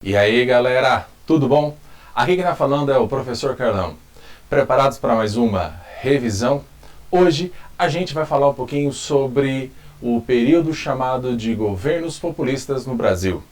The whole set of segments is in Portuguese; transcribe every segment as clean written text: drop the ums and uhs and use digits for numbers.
E aí galera, tudo bom? Aqui quem está falando é o professor Carlão. Preparados para mais uma revisão? Hoje a gente vai falar um pouquinho sobre o período chamado de governos populistas no Brasil.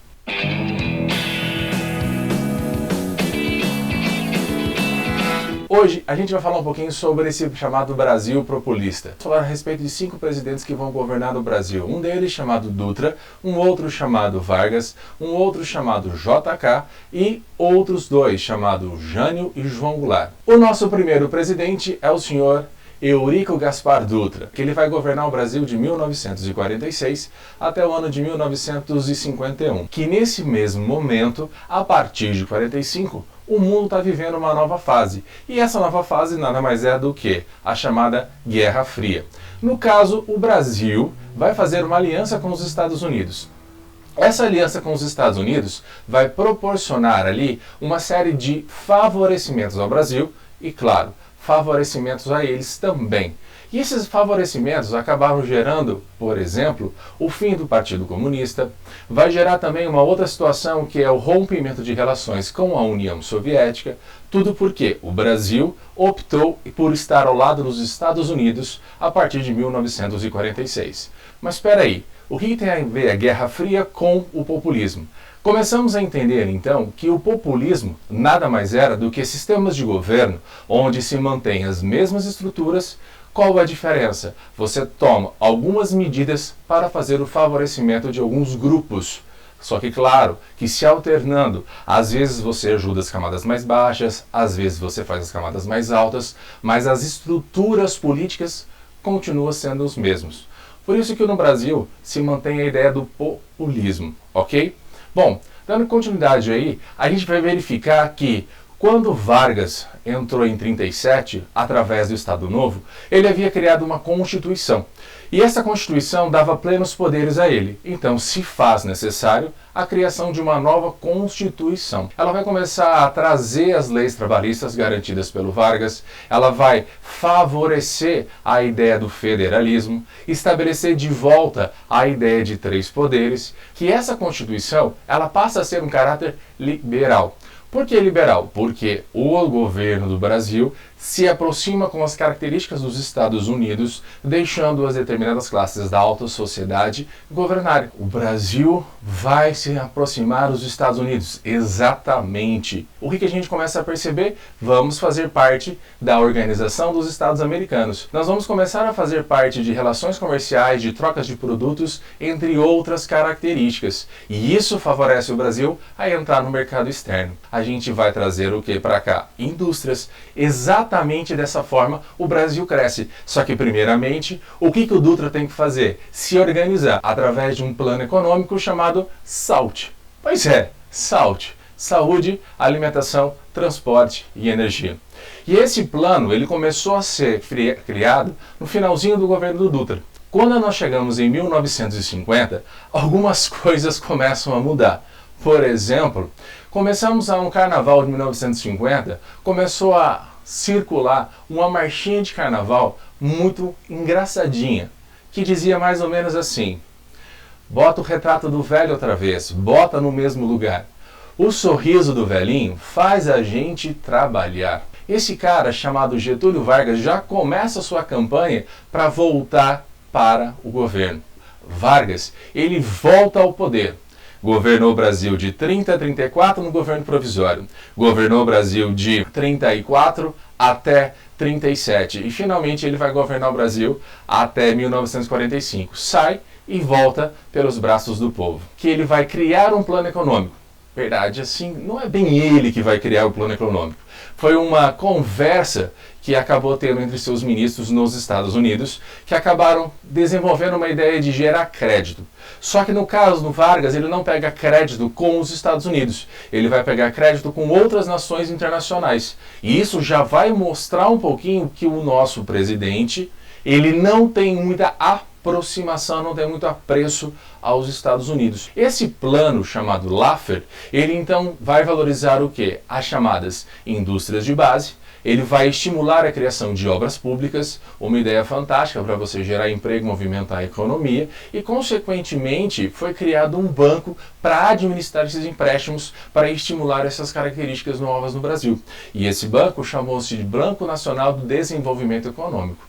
Hoje a gente vai falar um pouquinho sobre esse chamado Brasil populista. Vou falar a respeito de 5 presidentes que vão governar no Brasil. Um deles chamado Dutra, um outro chamado Vargas, um outro chamado JK e outros 2 chamados Jânio e João Goulart. O nosso primeiro presidente é o senhor Eurico Gaspar Dutra, que ele vai governar o Brasil de 1946 até o ano de 1951, que nesse mesmo momento, a partir de 45, o mundo está vivendo uma nova fase. E essa nova fase nada mais é do que a chamada Guerra Fria. No caso, o Brasil vai fazer uma aliança com os Estados Unidos. Essa aliança com os Estados Unidos vai proporcionar ali uma série de favorecimentos ao Brasil e, claro, favorecimentos a eles também. E esses favorecimentos acabaram gerando, por exemplo, o fim do Partido Comunista, vai gerar também uma outra situação que é o rompimento de relações com a União Soviética, tudo porque o Brasil optou por estar ao lado dos Estados Unidos a partir de 1946. Mas espera aí, o que tem a ver a Guerra Fria com o populismo? Começamos a entender então que o populismo nada mais era do que sistemas de governo onde se mantém as mesmas estruturas. Qual a diferença? Você toma algumas medidas para fazer o favorecimento de alguns grupos. Só que claro, que se alternando, às vezes você ajuda as camadas mais baixas, às vezes você faz as camadas mais altas, mas as estruturas políticas continuam sendo os mesmos. Por isso que no Brasil se mantém a ideia do populismo, ok? Bom, dando continuidade aí, a gente vai verificar que quando Vargas entrou em 37, através do Estado Novo, ele havia criado uma Constituição. E essa Constituição dava plenos poderes a ele. Então se faz necessário a criação de uma nova Constituição. Ela vai começar a trazer as leis trabalhistas garantidas pelo Vargas, ela vai favorecer a ideia do federalismo, estabelecer de volta a ideia de 3 poderes, que essa Constituição ela passa a ser um caráter liberal. Por que liberal? Porque o governo do Brasil se aproxima com as características dos Estados Unidos, deixando as determinadas classes da alta sociedade governarem. O Brasil vai se aproximar dos Estados Unidos. Exatamente. O que a gente começa a perceber? Vamos fazer parte da Organização dos Estados Americanos. Nós vamos começar a fazer parte de relações comerciais, de trocas de produtos, entre outras características. E isso favorece o Brasil a entrar no mercado externo. A gente vai trazer o que para cá? Indústrias. Exatamente dessa forma o Brasil cresce. Só que primeiramente, o que o Dutra tem que fazer? Se organizar através de um plano econômico chamado SALT. Pois é, SALT. Saúde, alimentação, transporte e energia. E esse plano ele começou a ser criado no finalzinho do governo do Dutra. Quando nós chegamos em 1950, algumas coisas começam a mudar. Por exemplo, começamos a um carnaval de 1950, começou a circular uma marchinha de carnaval muito engraçadinha, que dizia mais ou menos assim: bota o retrato do velho outra vez, bota no mesmo lugar. O sorriso do velhinho faz a gente trabalhar. Esse cara chamado Getúlio Vargas já começa a sua campanha para voltar para o governo. Vargas, ele volta ao poder. Governou o Brasil de 30 a 34 no governo provisório. Governou o Brasil de 34 até 37. E finalmente ele vai governar o Brasil até 1945. Sai e volta pelos braços do povo. Que ele vai criar um plano econômico. Verdade, assim, não é bem ele que vai criar o plano econômico. Foi uma conversa que acabou tendo entre seus ministros nos Estados Unidos, que acabaram desenvolvendo uma ideia de gerar crédito. Só que no caso do Vargas, ele não pega crédito com os Estados Unidos, ele vai pegar crédito com outras nações internacionais. E isso já vai mostrar um pouquinho que o nosso presidente, ele não tem muita aproximação, não tem muito apreço aos Estados Unidos. Esse plano chamado Laffer, ele então vai valorizar o quê? As chamadas indústrias de base, Ele vai estimular a criação de obras públicas, uma ideia fantástica para você gerar emprego e movimentar a economia, e consequentemente foi criado um banco para administrar esses empréstimos para estimular essas características novas no Brasil. E esse banco chamou-se de Banco Nacional do Desenvolvimento Econômico.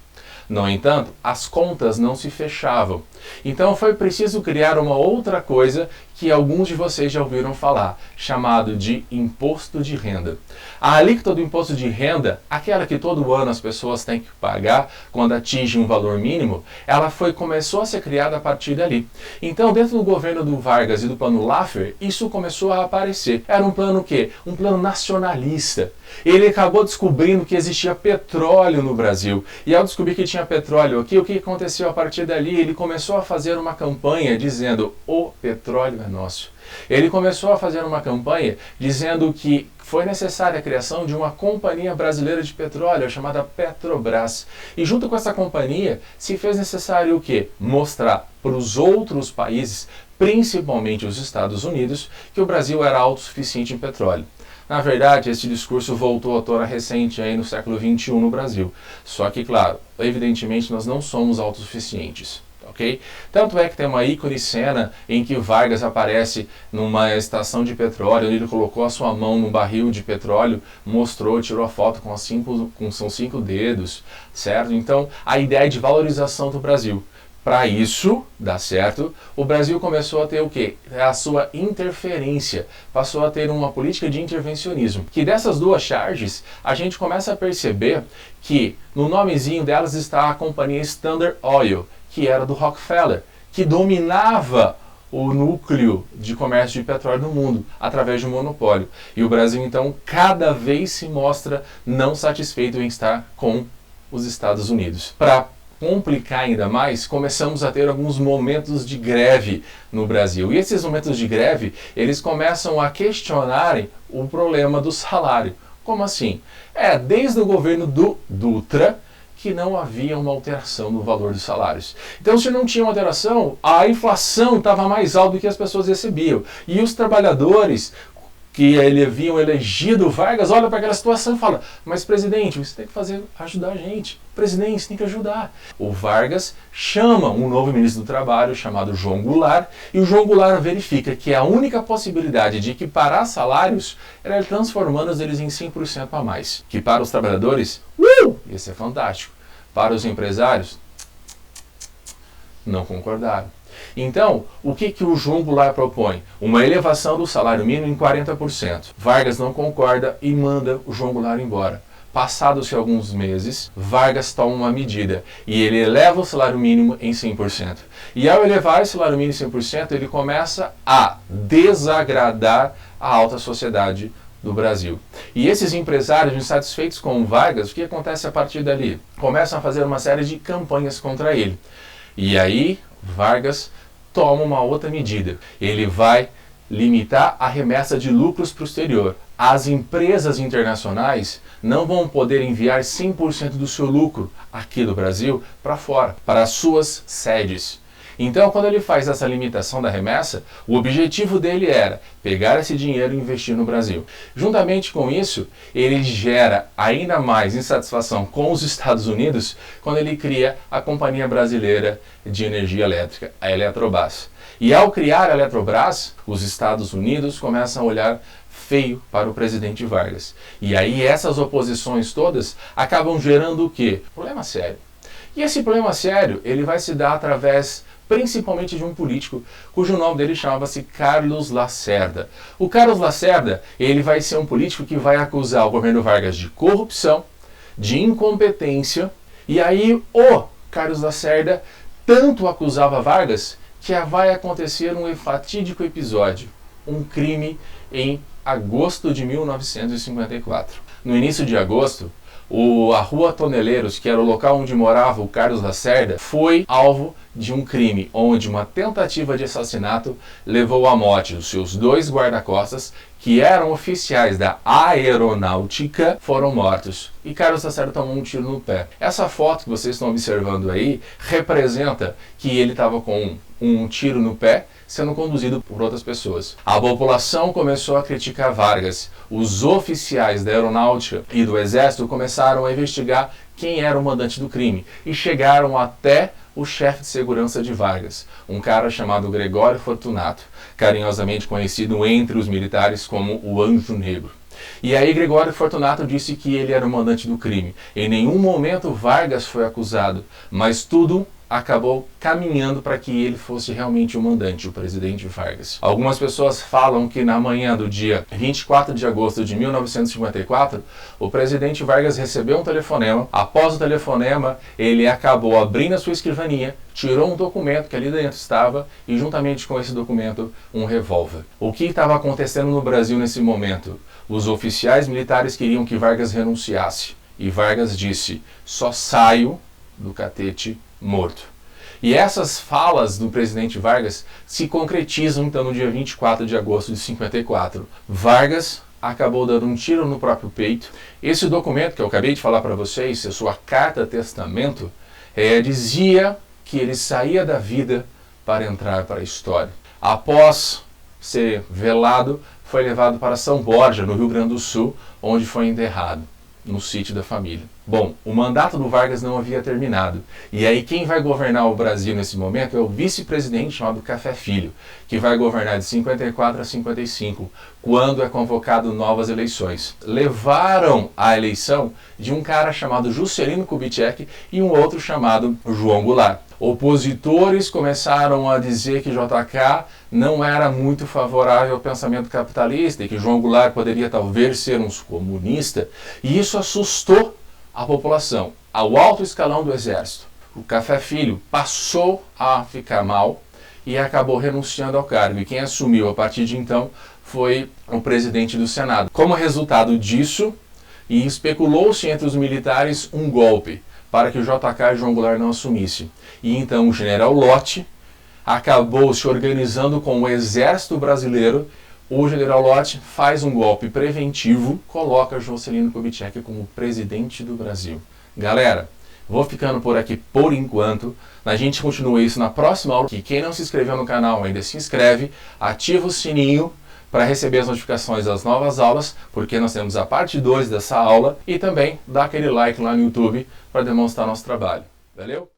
No entanto, as contas não se fechavam. Então foi preciso criar uma outra coisa que alguns de vocês já ouviram falar, chamado de imposto de renda. A alíquota do imposto de renda, aquela que todo ano as pessoas têm que pagar quando atingem um valor mínimo, ela começou a ser criada a partir dali. Então, dentro do governo do Vargas e do plano Laffer, isso começou a aparecer. Era um plano o quê? Um plano nacionalista. Ele acabou descobrindo que existia petróleo no Brasil. E ao descobrir que tinha petróleo aqui, o que aconteceu a partir dali? Ele começou a fazer uma campanha dizendo: o petróleo é nosso. Ele começou a fazer uma campanha dizendo que foi necessária a criação de uma companhia brasileira de petróleo chamada Petrobras. E junto com essa companhia se fez necessário o quê? Mostrar para os outros países, principalmente os Estados Unidos, que o Brasil era autossuficiente em petróleo. Na verdade, esse discurso voltou à tona recente aí no século XXI no Brasil. Só que, claro, evidentemente nós não somos autossuficientes. Okay? Tanto é que tem uma ícone cena em que Vargas aparece numa estação de petróleo, onde ele colocou a sua mão num barril de petróleo, mostrou, tirou a foto com são 5 dedos, certo? Então, a ideia de valorização do Brasil. Para isso dar certo, o Brasil começou a ter o quê? A sua interferência, passou a ter uma política de intervencionismo. Que dessas duas charges, a gente começa a perceber que no nomezinho delas está a companhia Standard Oil, que era do Rockefeller, que dominava o núcleo de comércio de petróleo no mundo, através de um monopólio. E o Brasil, então, cada vez se mostra não satisfeito em estar com os Estados Unidos. Para complicar ainda mais, começamos a ter alguns momentos de greve no Brasil. E esses momentos de greve, eles começam a questionarem o problema do salário. Como assim? Desde o governo do Dutra, que não havia uma alteração no valor dos salários. Então, se não tinha uma alteração, a inflação estava mais alta do que as pessoas recebiam. E os trabalhadores que haviam elegido Vargas, olha para aquela situação e fala: mas presidente, você tem que ajudar a gente. Presidente, você tem que ajudar. O Vargas chama um novo ministro do Trabalho, chamado João Goulart, e o João Goulart verifica que a única possibilidade de equiparar salários era ele transformando eles em 100% a mais. Que para os trabalhadores, ia ser fantástico. Para os empresários, não concordaram. Então, o que o João Goulart propõe? Uma elevação do salário mínimo em 40%. Vargas não concorda e manda o João Goulart embora. Passados-se alguns meses, Vargas toma uma medida e ele eleva o salário mínimo em 100%. E ao elevar o salário mínimo em 100%, ele começa a desagradar a alta sociedade do Brasil. E esses empresários insatisfeitos com o Vargas, o que acontece a partir dali? Começam a fazer uma série de campanhas contra ele. E aí, Vargas toma uma outra medida. Ele vai limitar a remessa de lucros para o exterior. As empresas internacionais não vão poder enviar 100% do seu lucro aqui do Brasil para fora, para as suas sedes. Então, quando ele faz essa limitação da remessa, o objetivo dele era pegar esse dinheiro e investir no Brasil. Juntamente com isso, ele gera ainda mais insatisfação com os Estados Unidos quando ele cria a Companhia Brasileira de Energia Elétrica, a Eletrobras. E ao criar a Eletrobras, os Estados Unidos começam a olhar feio para o presidente Vargas. E aí essas oposições todas acabam gerando o quê? Problema sério. E esse problema sério, ele vai se dar através principalmente de um político, cujo nome dele chamava-se Carlos Lacerda. O Carlos Lacerda, ele vai ser um político que vai acusar o governo Vargas de corrupção, de incompetência, e aí o Carlos Lacerda tanto acusava Vargas que vai acontecer um fatídico episódio, um crime em agosto de 1954. No início de agosto, a Rua Toneleiros, que era o local onde morava o Carlos Lacerda, foi alvo de um crime onde uma tentativa de assassinato levou à morte os seus 2 guarda-costas, que eram oficiais da aeronáutica, foram mortos. E Carlos Lacerda tomou um tiro no pé. Essa foto que vocês estão observando aí representa que ele estava com um tiro no pé, sendo conduzido por outras pessoas. A população começou a criticar Vargas. Os oficiais da aeronáutica e do exército começaram a investigar quem era o mandante do crime e chegaram até o chefe de segurança de Vargas, um cara chamado Gregório Fortunato, carinhosamente conhecido entre os militares como o Anjo Negro. E aí Gregório Fortunato disse que ele era o mandante do crime. Em nenhum momento Vargas foi acusado, mas tudo acabou caminhando para que ele fosse realmente o mandante, o presidente Vargas. Algumas pessoas falam que na manhã do dia 24 de agosto de 1954, o presidente Vargas recebeu um telefonema. Após o telefonema, ele acabou abrindo a sua escrivaninha, tirou um documento que ali dentro estava e juntamente com esse documento, um revólver. O que estava acontecendo no Brasil nesse momento? Os oficiais militares queriam que Vargas renunciasse. E Vargas disse: só saio do catete morto. E essas falas do presidente Vargas se concretizam então no dia 24 de agosto de 54. Vargas acabou dando um tiro no próprio peito. Esse documento que eu acabei de falar para vocês, a sua carta testamento, dizia que ele saía da vida para entrar para a história. Após ser velado, foi levado para São Borja, no Rio Grande do Sul, onde foi enterrado no sítio da família. Bom, o mandato do Vargas não havia terminado. E aí quem vai governar o Brasil nesse momento é o vice-presidente chamado Café Filho, que vai governar de 54 a 55, quando é convocado novas eleições. Levaram a eleição de um cara chamado Juscelino Kubitschek e um outro chamado João Goulart. Opositores começaram a dizer que JK não era muito favorável ao pensamento capitalista e que João Goulart poderia talvez ser um comunista, e isso assustou a população. Ao alto escalão do exército, o Café Filho passou a ficar mal e acabou renunciando ao cargo, e quem assumiu a partir de então foi o presidente do Senado. Como resultado disso, e especulou-se entre os militares um golpe para que o JK e João Goulart não assumisse. E então o general Lott acabou se organizando com o exército brasileiro. O general Lott faz um golpe preventivo, coloca Juscelino Kubitschek como presidente do Brasil. Galera, vou ficando por aqui por enquanto. A gente continua isso na próxima aula. E quem não se inscreveu no canal ainda, se inscreve, ativa o sininho para receber as notificações das novas aulas, porque nós temos a parte 2 dessa aula, e também dá aquele like lá no YouTube para demonstrar nosso trabalho. Valeu?